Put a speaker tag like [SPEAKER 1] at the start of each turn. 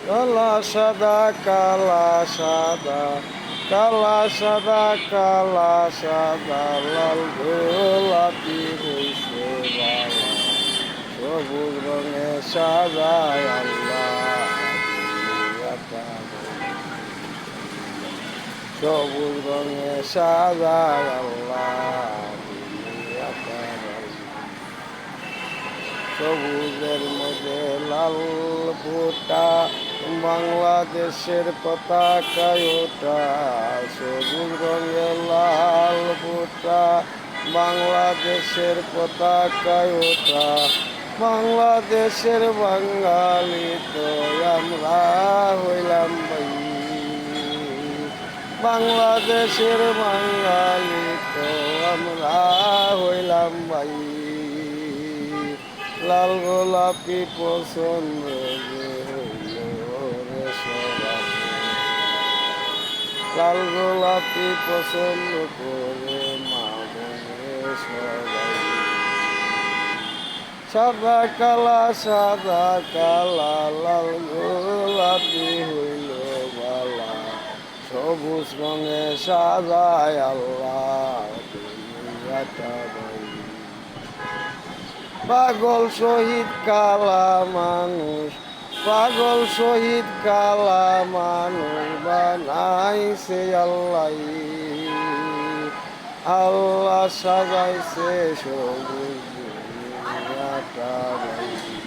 [SPEAKER 1] কালা সাদা কালা সাদা কালা সাদা কালা সাদা লাল গোলাপি হইছে বালা সবুজ রঙে সাজায় আল্লাহ দুনিয়াটা সবুজ রঙে সাজায় আল্লাহ দুনিয়াটা সবুজের মধ্যে লাল ফোঁটা বাংলাদেশের পতাকায় ওঠা সবুজ রঙের লাল ফোঁটা বাংলাদেশের পতাকায় ওঠা বাংলাদেশের বাঙালি তো আমরা হইলাম ভাই বাংলাদেশের বাঙালি তো আমরা হইলাম ভাই লাল গোলাপি পছন্দ লাল গোলাপি পছন্দ করে মা বোনের সবাই সাদা কালা লাল গোলাপি হইল বালা সবুজ রঙে সাজায় আল্লাহ দুনিয়াটা ভাই পাগল শহীদ কালা মানুষ পাগল শহীদ কালা মানুষ বানাইছে আল্লাহ আল্লাহ সাজাইছে সবুজ দুনিয়াটা ভাই